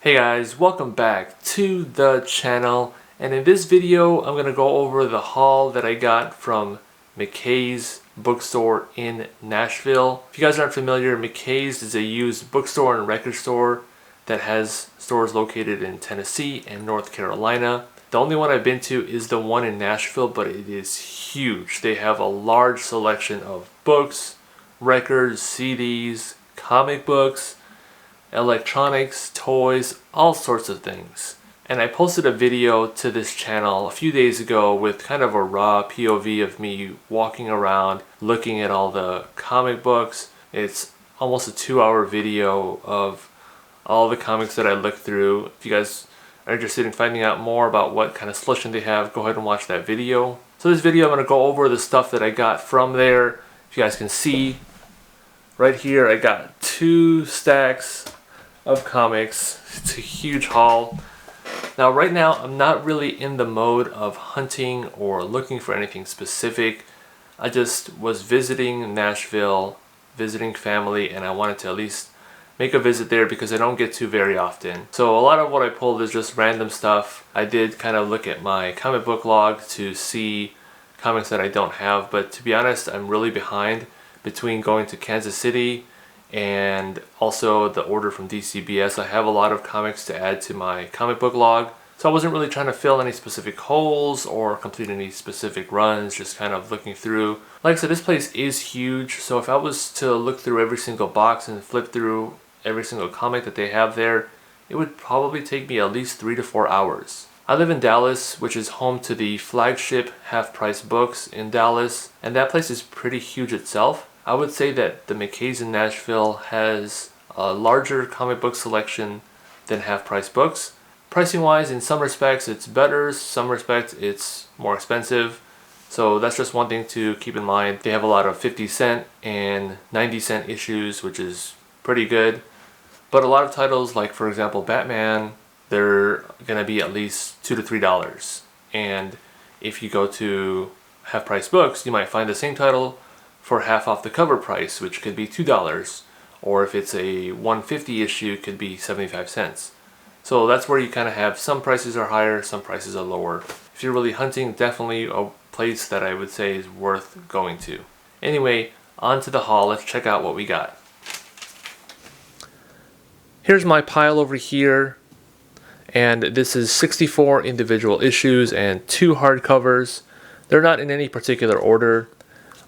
Hey guys, welcome back to the channel, and in this video I'm going to go over the haul that I got from McKAY's bookstore in Nashville. If you guys aren't familiar, McKAY's is a used bookstore and record store that has stores located in Tennessee and North Carolina. The only one I've been to is the one in Nashville, but it is huge. They have a large selection of books, records, CDs, comic books, electronics, toys, all sorts of things. And I posted a video to this channel a few days ago with kind of a raw POV of me walking around looking at all the comic books. It's almost a 2-hour video of all the comics that I looked through. If you guys are interested in finding out more about what kind of selection they have, go ahead and watch that video. So this video I'm going to go over the stuff that I got from there. If you guys can see right here, I got 2 stacks of comics. It's a huge haul. Now right now I'm not really in the mode of hunting or looking for anything specific. I just was visiting Nashville, visiting family, and I wanted to at least make a visit there because I don't get to very often. So a lot of what I pulled is just random stuff. I did kind of look at my comic book log to see comics that I don't have, but to be honest, I'm really behind between going to Kansas City and also the order from DCBS. I have a lot of comics to add to my comic book log, so I wasn't really trying to fill any specific holes or complete any specific runs, just kind of looking through. Like I said, this place is huge, so if I was to look through every single box and flip through every single comic that they have there, it would probably take me at least 3 to 4 hours. I live in Dallas, which is home to the flagship Half Price Books in Dallas, and that place is pretty huge itself. I would say that the McKAY's in Nashville has a larger comic book selection than Half Price Books. Pricing wise, in some respects it's better, some respects it's more expensive. So that's just one thing to keep in mind. They have a lot of 50-cent and 90-cent issues, which is pretty good. But a lot of titles, like for example Batman, they're gonna be at least $2 to $3. And if you go to Half Price Books, you might find the same title for half off the cover price, which could be $2, or if it's a 150 issue, it could be 75 cents. So that's where you kind of have some prices are higher, some prices are lower. If you're really hunting, definitely a place that I would say is worth going to. Anyway, on to the haul. Let's check out what we got. Here's my pile over here, and this is 64 individual issues and 2 hardcovers. They're not in any particular order.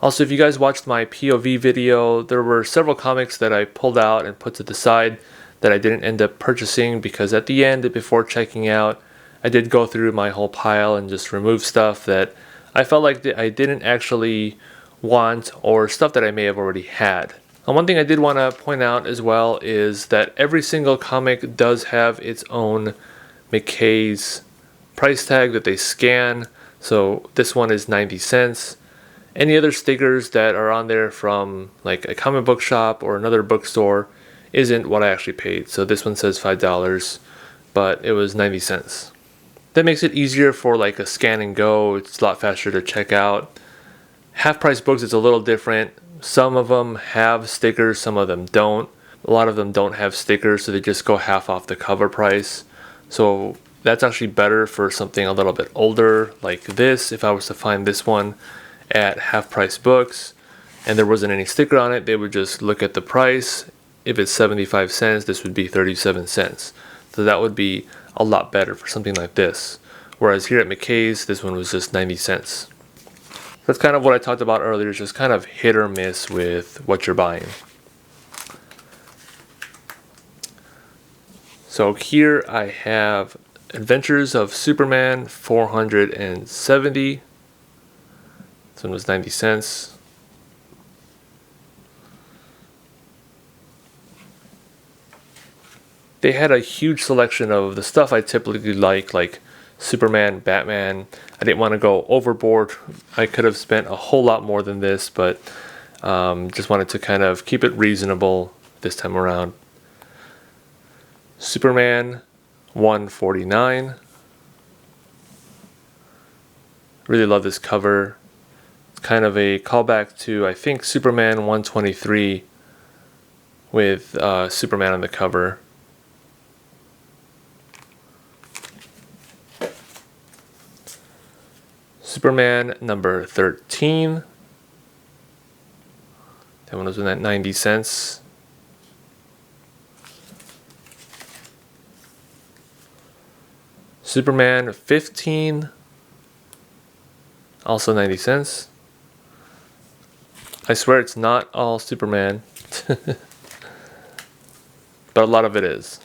Also, if you guys watched my POV video, there were several comics that I pulled out and put to the side that I didn't end up purchasing because at the end, before checking out, I did go through my whole pile and just remove stuff that I felt like I didn't actually want, or stuff that I may have already had. And one thing I did want to point out as well is that every single comic does have its own McKAY's price tag that they scan. So this one is 90 cents. Any other stickers that are on there from like a comic book shop or another bookstore isn't what I actually paid. So this one says $5, but it was 90 cents. That makes it easier for like a scan and go. It's a lot faster to check out. Half Price Books is a little different. Some of them have stickers, some of them don't. A lot of them don't have stickers, so they just go half off the cover price. So that's actually better for something a little bit older like this. If I was to find this one at Half Price Books and there wasn't any sticker on it, they would just look at the price. If it's 75 cents, this would be 37 cents. So that would be a lot better for something like this. Whereas here at McKAY's, this one was just 90 cents. That's kind of what I talked about earlier, just kind of hit or miss with what you're buying. So here I have Adventures of Superman 470. This one was 90 cents. They had a huge selection of the stuff I typically like Superman, Batman. I didn't want to go overboard. I could have spent a whole lot more than this, but just wanted to kind of keep it reasonable this time around. Superman 149. Really love this cover. It's kind of a callback to, I think, Superman 123 with Superman on the cover. Superman number 13. That one was at 90 cents. Superman 15. Also 90 cents. I swear it's not all Superman. But a lot of it is.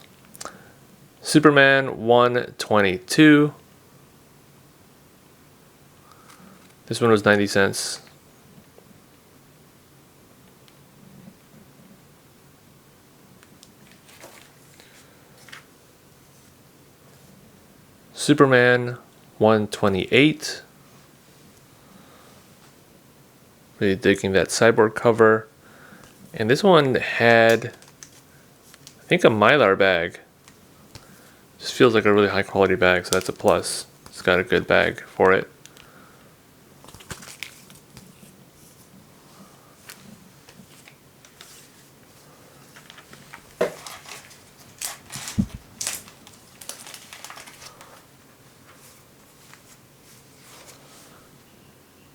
Superman 122. This one was 90 cents. Superman 128. Really digging that cyborg cover. And this one had, I think, a Mylar bag. Just feels like a really high quality bag, so that's a plus. It's got a good bag for it.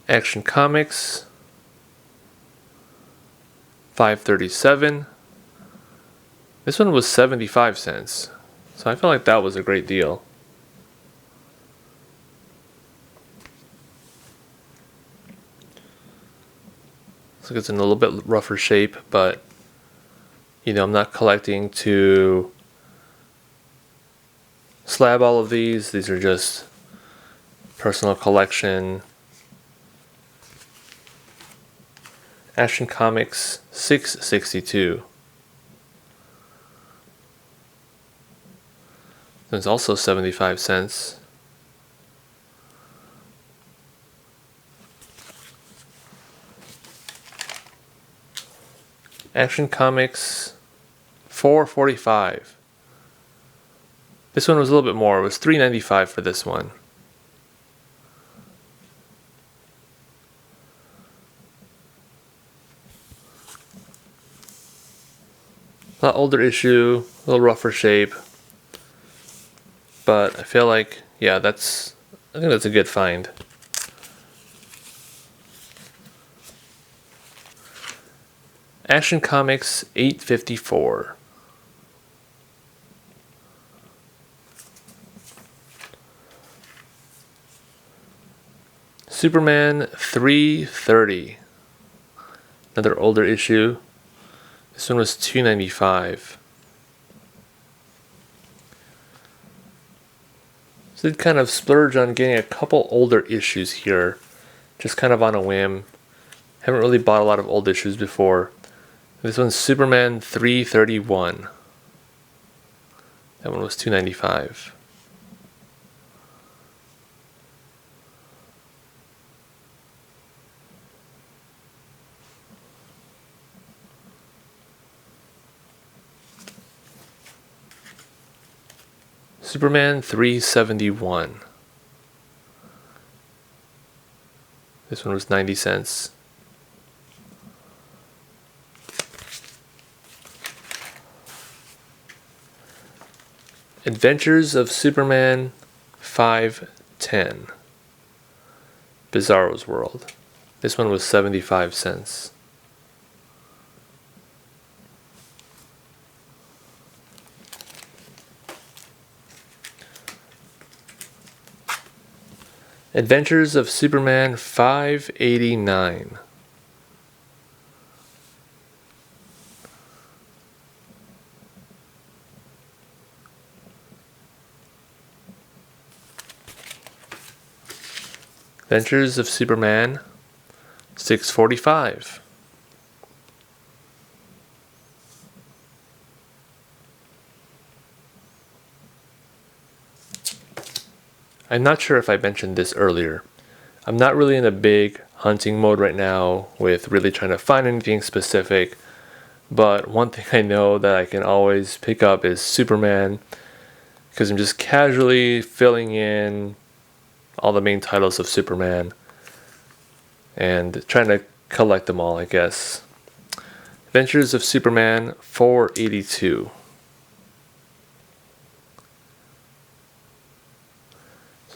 Action Comics, $5.37. This one was 75 cents, so I feel like that was a great deal. Looks like it's in a little bit rougher shape, but you know, I'm not collecting to slab all of these. These are just personal collection. Action Comics, $6.62. There's also 75 cents. Action Comics, $4.45. This one was a little bit more. It was $3.95 for this one. A lot older issue, a little rougher shape, but I feel like, yeah, I think that's a good find. Action Comics, $8.54. Superman 330. Another older issue. This one was $2.95. So did kind of splurge on getting a couple older issues here, just kind of on a whim. Haven't really bought a lot of old issues before. This one's Superman 331. That one was $2.95. Superman 371. This one was 90 cents. Adventures of Superman 510. Bizarro's World. This one was 75 cents. Adventures of Superman 589. Adventures of Superman 645. I'm not sure if I mentioned this earlier. I'm not really in a big hunting mode right now with really trying to find anything specific, but one thing I know that I can always pick up is Superman, because I'm just casually filling in all the main titles of Superman and trying to collect them all, I guess. Adventures of Superman 482.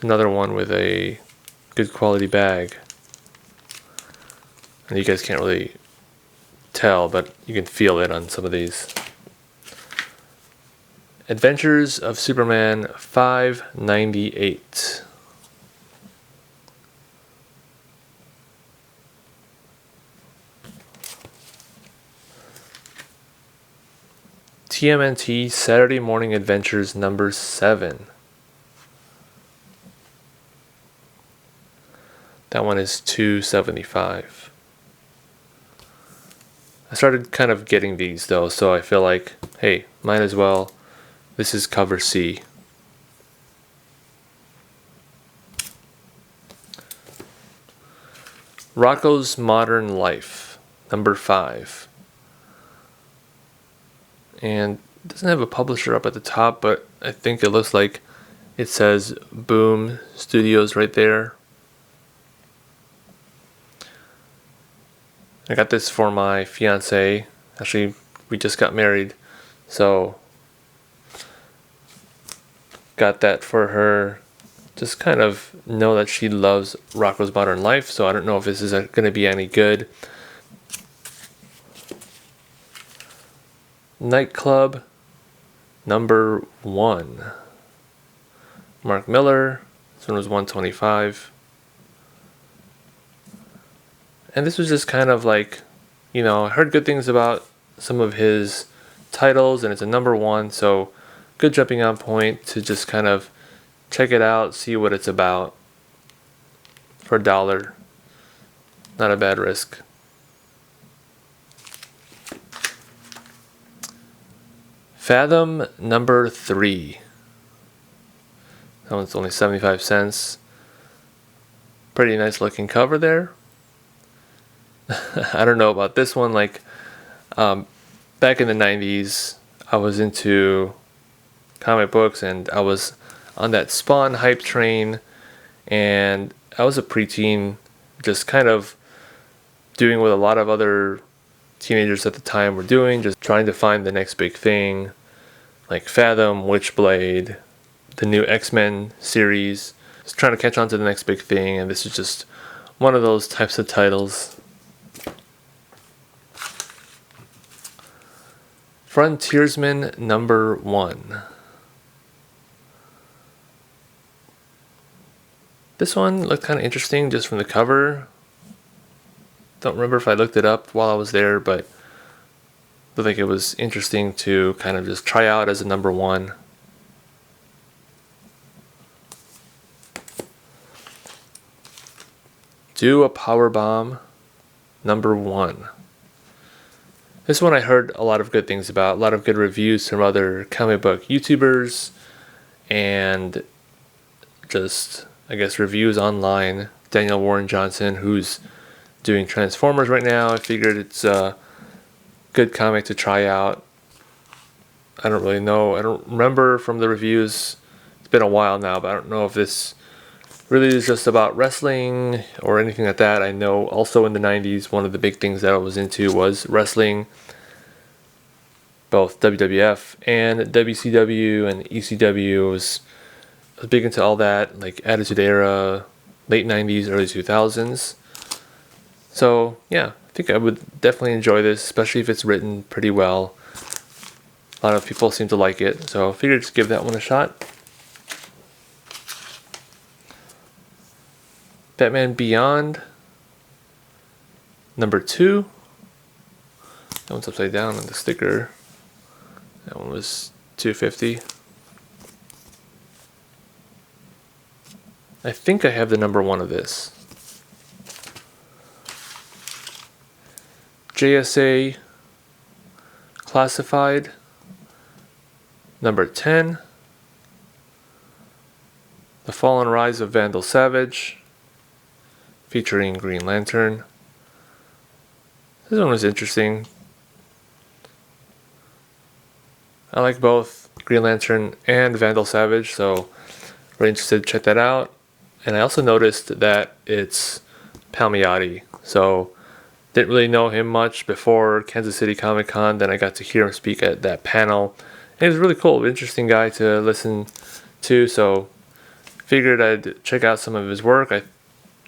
Another one with a good quality bag. And you guys can't really tell, but you can feel it on some of these. Adventures of Superman 598. TMNT Saturday Morning Adventures number 7. That one is $2.75. I started kind of getting these though, so I feel like, hey, might as well. This is cover C. Rocko's Modern Life, number 5. And it doesn't have a publisher up at the top, but I think it looks like it says Boom Studios right there. I got this for my fiance. Actually, we just got married, so got that for her. Just kind of know that she loves Rocko's Modern Life, so I don't know if this is going to be any good. Nightclub number 1. Mark Miller. This one was $125. And this was just kind of like, you know, I heard good things about some of his titles, and it's a number 1, so good jumping on point to just kind of check it out, see what it's about for $1. Not a bad risk. Fathom number 3. That one's only 75 cents. Pretty nice looking cover there. I don't know about this one. Like, back in the 90s, I was into comic books and I was on that Spawn hype train, and I was a preteen, just kind of doing what a lot of other teenagers at the time were doing, just trying to find the next big thing, like Fathom, Witchblade, the new X-Men series, just trying to catch on to the next big thing, and this is just one of those types of titles. Frontiersman number 1. This one looked kind of interesting just from the cover. Don't remember if I looked it up while I was there, but I think it was interesting to kind of just try out as a number 1. Do a Powerbomb number 1. This one I heard a lot of good things about, a lot of good reviews from other comic book YouTubers, and just, I guess, reviews online. Daniel Warren Johnson, who's doing Transformers right now. I figured it's a good comic to try out. I don't really know. I don't remember from the reviews. It's been a while now, but I don't know if this really is just about wrestling or anything like that. I know also in the 90s, one of the big things that I was into was wrestling. Both WWF and WCW and ECW. I was big into all that, like Attitude Era, late 90s, early 2000s. So yeah, I think I would definitely enjoy this, especially if it's written pretty well. A lot of people seem to like it, so I figured just give that one a shot. Batman Beyond number 2. That one's upside down on the sticker. That one was $2.50. I think I have the number 1 of this. JSA Classified number 10. The Fall and Rise of Vandal Savage, featuring Green Lantern. This one was interesting. I like both Green Lantern and Vandal Savage, so really interested to check that out. And I also noticed that it's Palmiotti, so didn't really know him much before Kansas City Comic Con. Then I got to hear him speak at that panel. And he was really cool, interesting guy to listen to, so figured I'd check out some of his work. I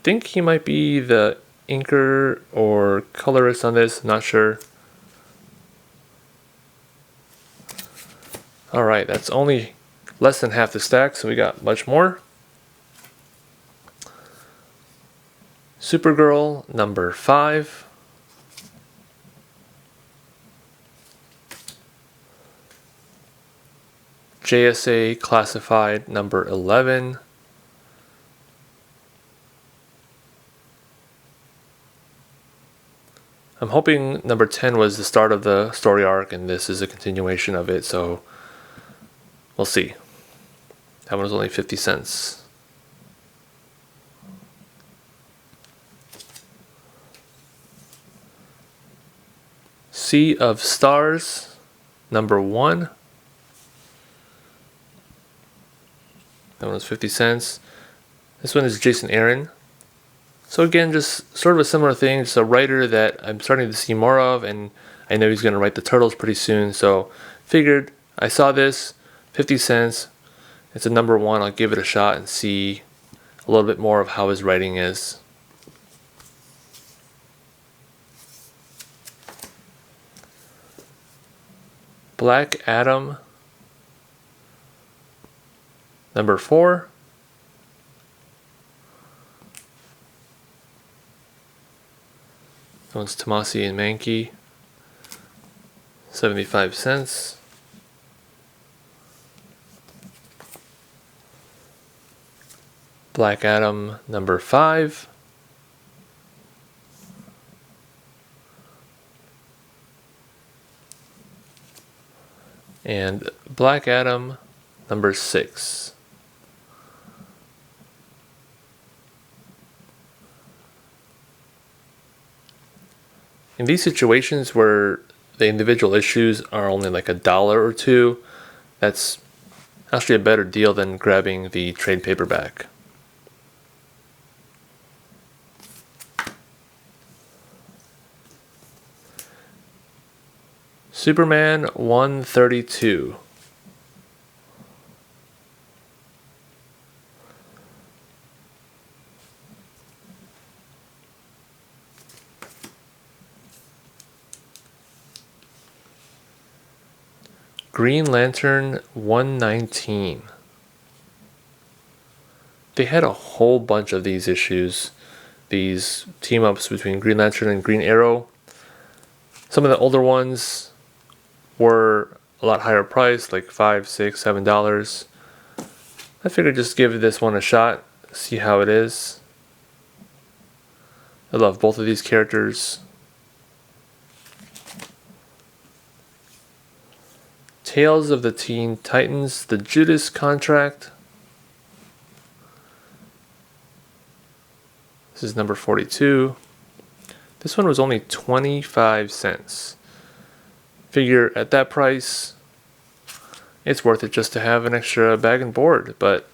think he might be the inker or colorist on this, not sure. Alright, that's only less than half the stack, so we got much more. Supergirl number 5. JSA Classified number 11. I'm hoping number 10 was the start of the story arc and this is a continuation of it, so we'll see. That one was only 50 cents. Sea of Stars number 1. That one was 50 cents. This one is Jason Aaron. So again, just sort of a similar thing. It's a writer that I'm starting to see more of, and I know he's going to write the Turtles pretty soon. So figured, I saw this, 50 cents. It's a number 1. I'll give it a shot and see a little bit more of how his writing is. Black Adam number 4. That one's Tomasi and Mankey. 75 cents. Black Adam number 5. And Black Adam number 6. In these situations where the individual issues are only like $1 or $2, that's actually a better deal than grabbing the trade paperback. Superman 132. Green Lantern 119. They had a whole bunch of these issues, these team-ups between Green Lantern and Green Arrow. Some of the older ones were a lot higher priced, like $5, $6, $7. I figured just give this one a shot, see how it is. I love both of these characters. Tales of the Teen Titans, the Judas Contract. This is number 42. This one was only 25 cents. Figure at that price, it's worth it just to have an extra bag and board. But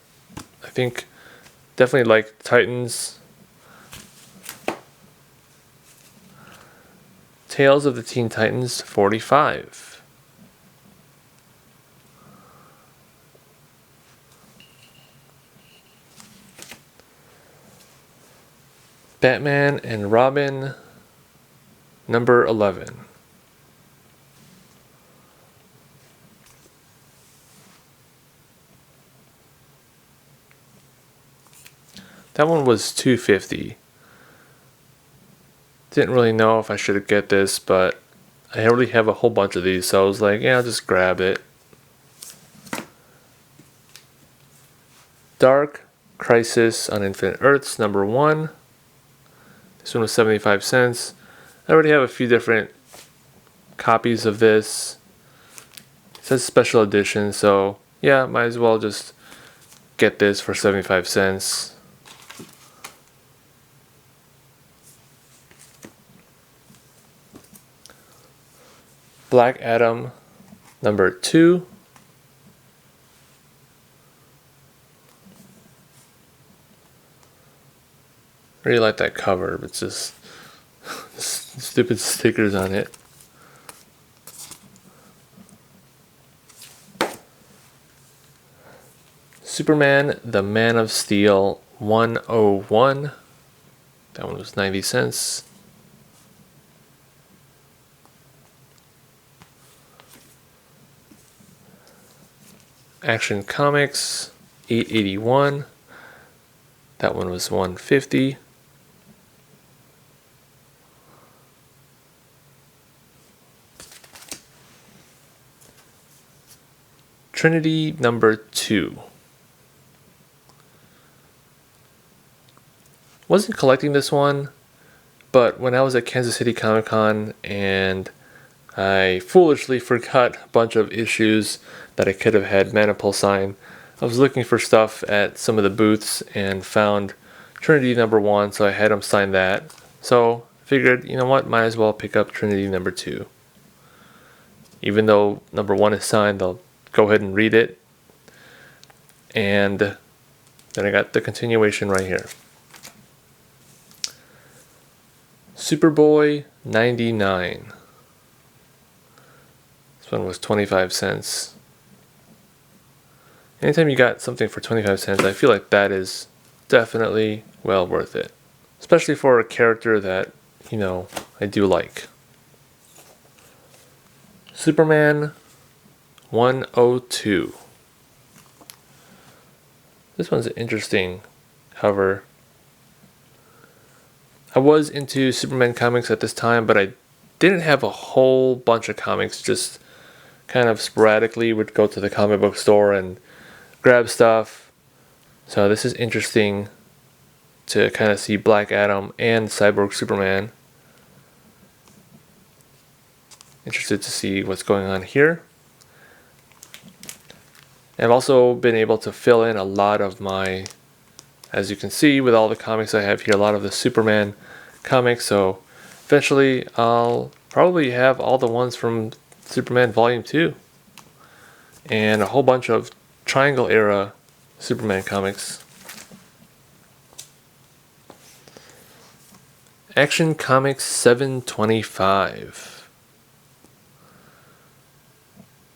I think definitely like Titans. Tales of the Teen Titans, 45. Batman and Robin, number 11. That one was $2.50. Didn't really know if I should get this, but I already have a whole bunch of these, so I was like, yeah, I'll just grab it. Dark Crisis on Infinite Earths, number 1. This one was 75 cents. I already have a few different copies of this. It says special edition, so yeah, might as well just get this for 75 cents. Black Adam, number 2. I really like that cover, but it's just stupid stickers on it. Superman, the Man of Steel 101. That one was 90 cents. Action Comics, $8.81. That one was $1.50. Trinity #2. Wasn't collecting this one, but when I was at Kansas City Comic-Con and I foolishly forgot a bunch of issues that I could have had Manipul sign, I was looking for stuff at some of the booths and found Trinity #1, so I had him sign that. So I figured, you know what, might as well pick up Trinity #2. Even though #1 is signed, I'll go ahead and read it. And then I got the continuation right here. Superboy 99. This one was 25 cents. Anytime you got something for 25 cents, I feel like that is definitely well worth it. Especially for a character that, you know, I do like. Superman 102. This one's an interesting cover. I was into Superman comics at this time, but I didn't have a whole bunch of comics. Just kind of sporadically would go to the comic book store and grab stuff. So this is interesting to kind of see Black Adam and Cyborg Superman. Interested to see what's going on here. I've also been able to fill in a lot of my, as you can see with all the comics I have here, a lot of the Superman comics. So eventually I'll probably have all the ones from Superman Volume 2 and a whole bunch of Triangle era Superman comics. Action Comics 725.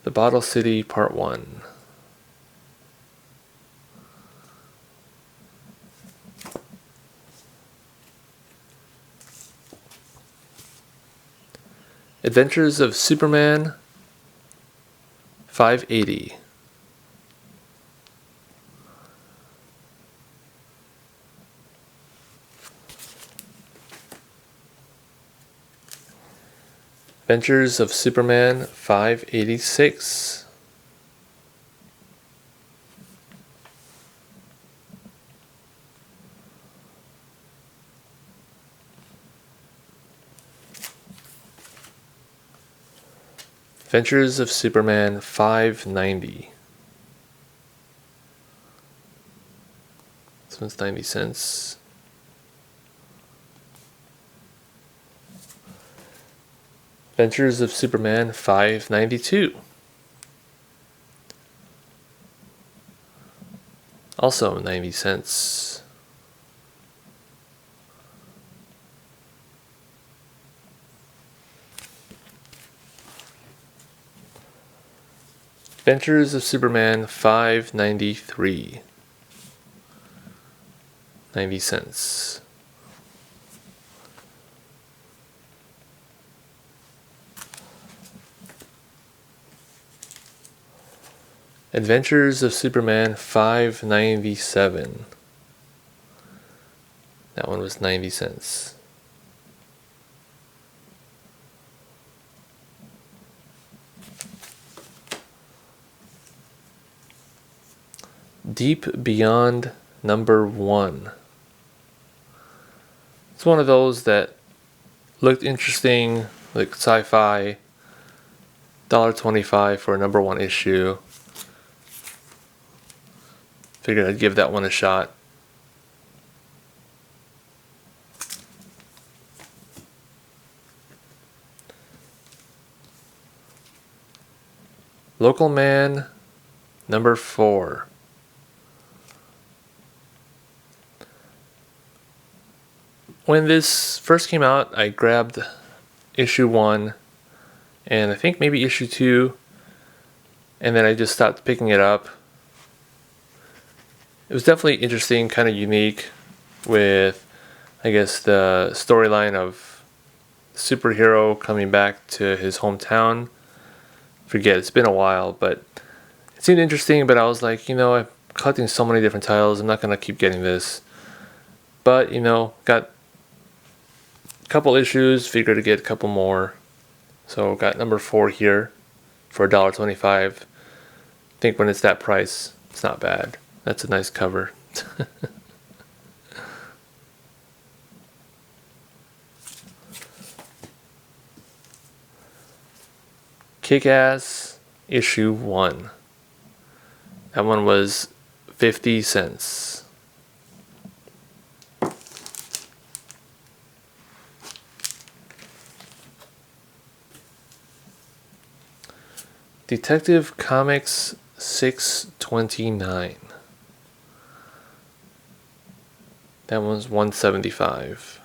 The Bottle City Part 1. Adventures of Superman 580. Adventures of Superman 586. Adventures of Superman 590. This one's 90 cents. Adventures of Superman 592. Also 90 cents. Adventures of Superman 593. 90 cents. Adventures of Superman 597. That one was 90 cents. Deep Beyond #1. It's one of those that looked interesting, like sci-fi. $1.25 for a #1 issue. Figured I'd give that one a shot. Local Man #4. When this first came out, I grabbed issue 1 and I think maybe issue 2, and then I just stopped picking it up. It was definitely interesting, kind of unique, with I guess, the storyline of superhero coming back to his hometown. Forget, it's been a while, but it seemed interesting. But I was like, you know, I'm collecting so many different titles, I'm not gonna keep getting this. But you know, got a couple issues, figured to get a couple more. So got number 4 here for $1.25. I think when it's that price, it's not bad. That's a nice cover. Kick-Ass issue 1. That one was 50 cents. Detective Comics 629. That one's $1.75.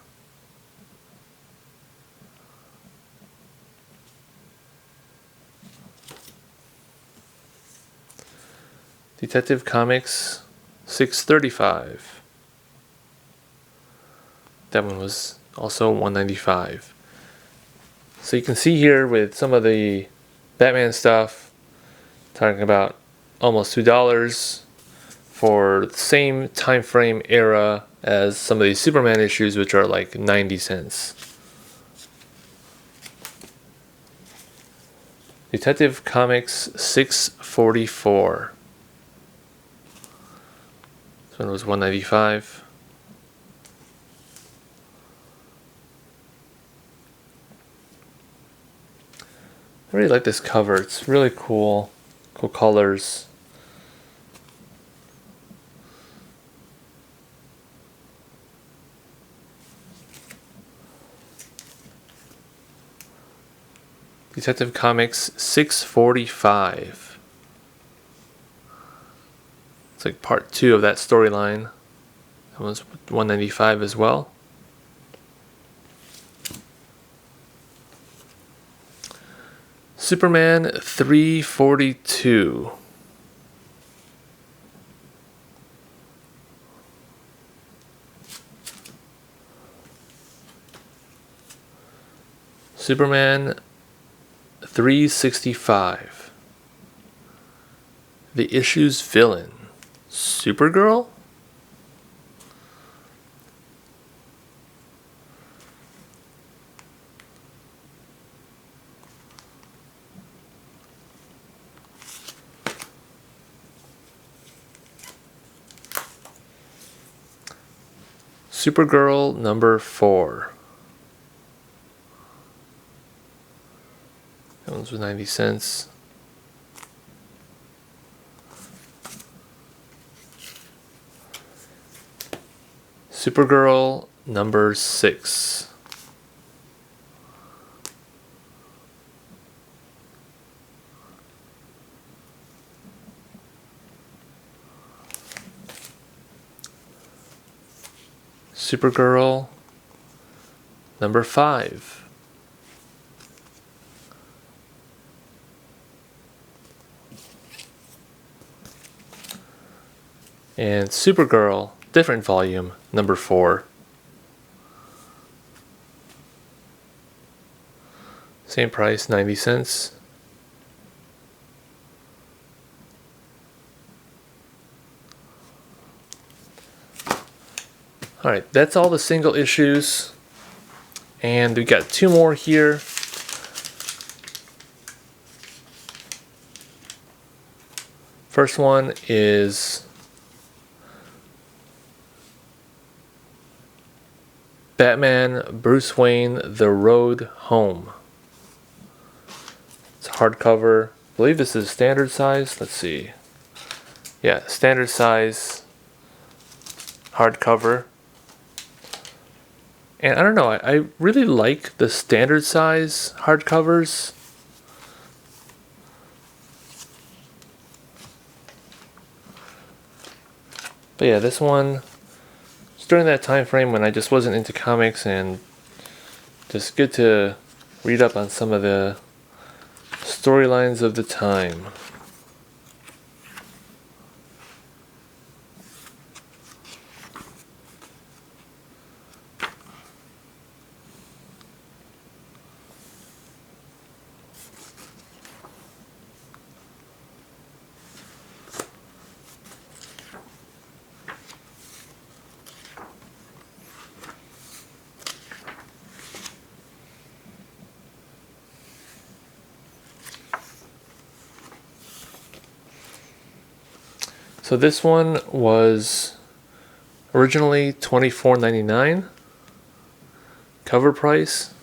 Detective Comics 635. That one was also $1.95. So you can see here with some of the Batman stuff, talking about almost $2 for the same time frame era as some of these Superman issues, which are like 90 cents. Detective Comics 644. This one was $1.95. I really like this cover. It's really cool. Cool colors. Detective Comics 645. It's like part 2 of that storyline. That was $1.95 as well. Superman 342. Superman 365. The issue's villain, Supergirl? Supergirl number 4. That one's with 90 cents. Supergirl number 6. Supergirl number 5. And Supergirl, different volume, number 4. Same price, 90 cents. Alright, that's all the single issues. And we got 2 more here. First one is Batman Bruce Wayne The Road Home. It's a hardcover. I believe this is standard size. Let's see. Yeah, standard size hardcover. And I don't know, I really like the standard size hardcovers. But yeah, this one, it's during that time frame when I just wasn't into comics, and just good to read up on some of the storylines of the time. So this one was originally $24.99 cover price,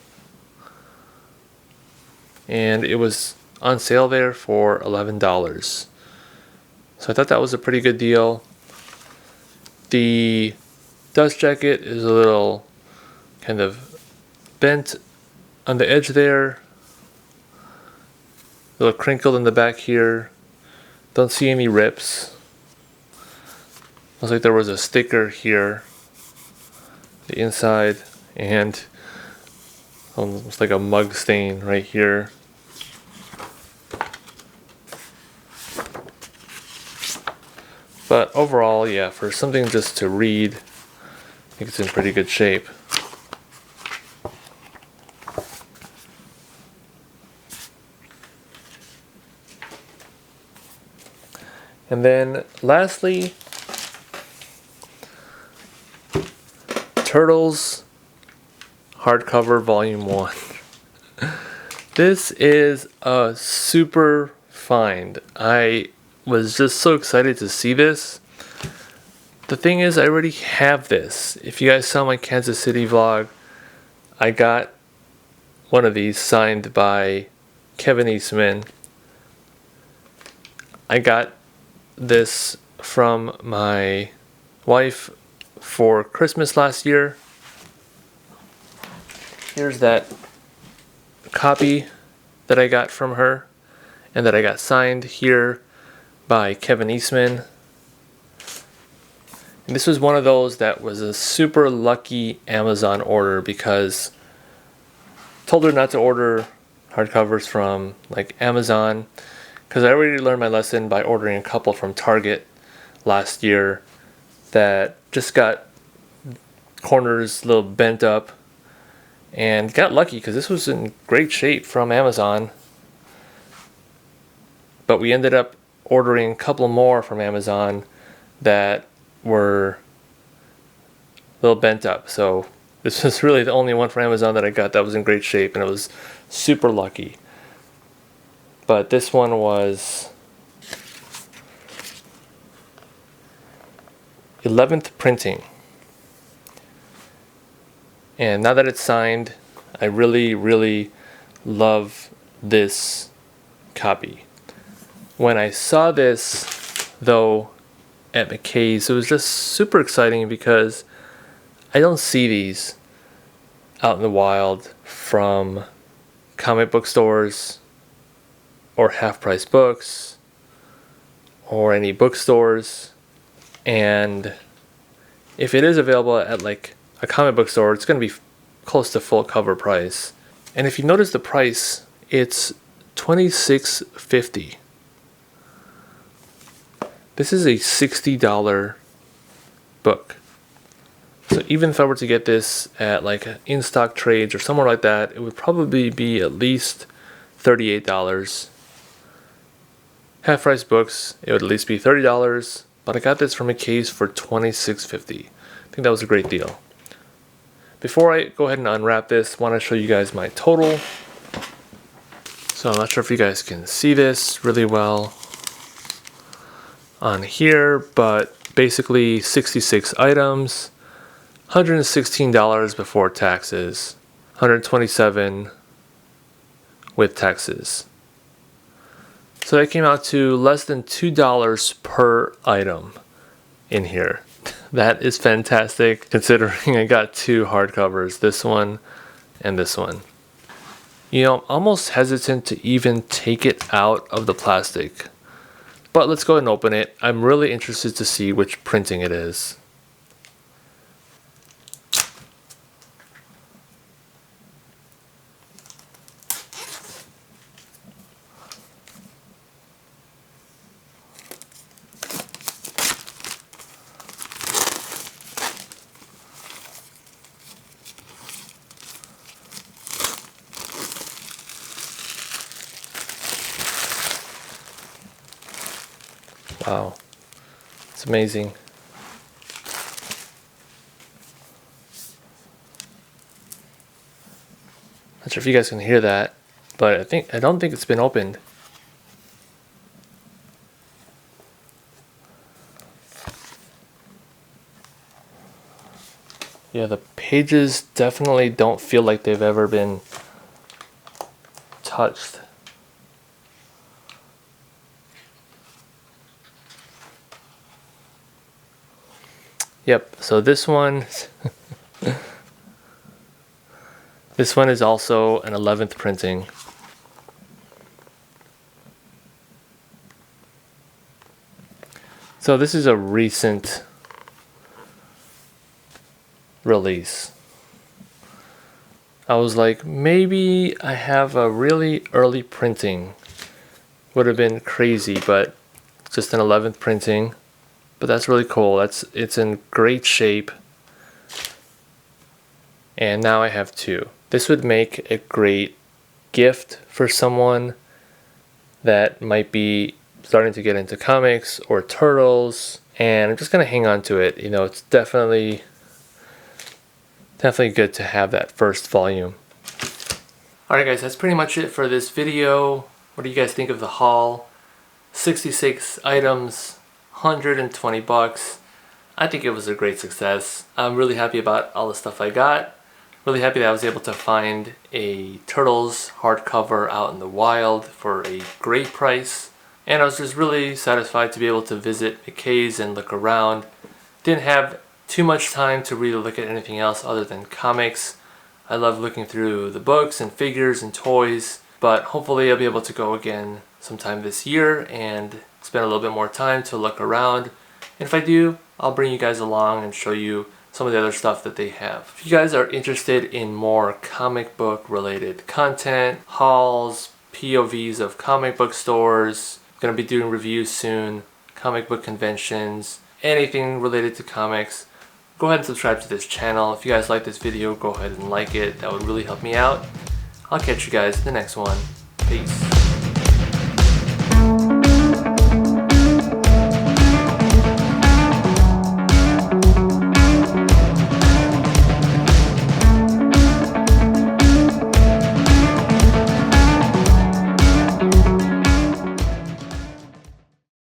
and it was on sale there for $11. So I thought that was a pretty good deal. The dust jacket is a little kind of bent on the edge there, a little crinkled in the back here. Don't see any rips. Looks like there was a sticker here, the inside, and almost like a mug stain right here. But overall, yeah, for something just to read, I think it's in pretty good shape. And then lastly, Turtles Hardcover Volume 1. This is a super find. I was just so excited to see this. The thing is, I already have this. If you guys saw my Kansas City vlog, I got one of these signed by Kevin Eastman. I got this from my wife for Christmas last year. Here's that copy that I got from her and that I got signed here by Kevin Eastman. And this was one of those that was a super lucky Amazon order, because I told her not to order hardcovers from like Amazon, because I already learned my lesson by ordering a couple from Target last year that just got corners a little bent up, and got lucky because this was in great shape from Amazon. But we ended up ordering a couple more from Amazon that were a little bent up. So this was really the only one from Amazon that I got that was in great shape, and it was super lucky. But this one was 11th printing. And now that it's signed, I really, really love this copy. When I saw this, though, at McKAY's, it was just super exciting because I don't see these out in the wild from comic book stores or half-price books or any bookstores. And if it is available at like a comic book store, it's going to be close to full cover price. And if you notice the price, it's $26.50. This is a $60 book. So even if I were to get this at like in-stock trades or somewhere like that, it would probably be at least $38. Half-price books, it would at least be $30. But I got this from McKAY's for $26.50. I think that was a great deal. Before I go ahead and unwrap this, I want to show you guys my total. So I'm not sure if you guys can see this really well on here, but basically 66 items, $116 before taxes, $127 with taxes. So that came out to less than $2 per item in here. That is fantastic, considering I got two hardcovers, this one and this one. You know, I'm almost hesitant to even take it out of the plastic. But let's go ahead and open it. I'm really interested to see which printing it is. Wow, it's amazing. Not sure if you guys can hear that, but I don't think it's been opened. Yeah, the pages definitely don't feel like they've ever been touched. Yep, so this one this one is also an 11th printing. So this is a recent release. I was like, maybe I have a really early printing. Would have been crazy, but just an 11th printing. But that's really cool. It's in great shape. And now I have two. This would make a great gift for someone that might be starting to get into comics or turtles, and I'm just gonna hang on to it. You know, it's definitely good to have that first volume. Alright guys, that's pretty much it for this video. What do you guys think of the haul? 66 items, 120 bucks. I think it was a great success. I'm really happy about all the stuff I got. Really happy that I was able to find a Turtles hardcover out in the wild for a great price. And I was just really satisfied to be able to visit McKAY's and look around. Didn't have too much time to really look at anything else other than comics. I love looking through the books and figures and toys, but hopefully I'll be able to go again sometime this year and spend a little bit more time to look around. And if I do, I'll bring you guys along and show you some of the other stuff that they have. If you guys are interested in more comic book related content, hauls, POVs of comic book stores, gonna be doing reviews soon, comic book conventions, anything related to comics, go ahead and subscribe to this channel. If you guys like this video, go ahead and like it. That would really help me out. I'll catch you guys in the next one. Peace.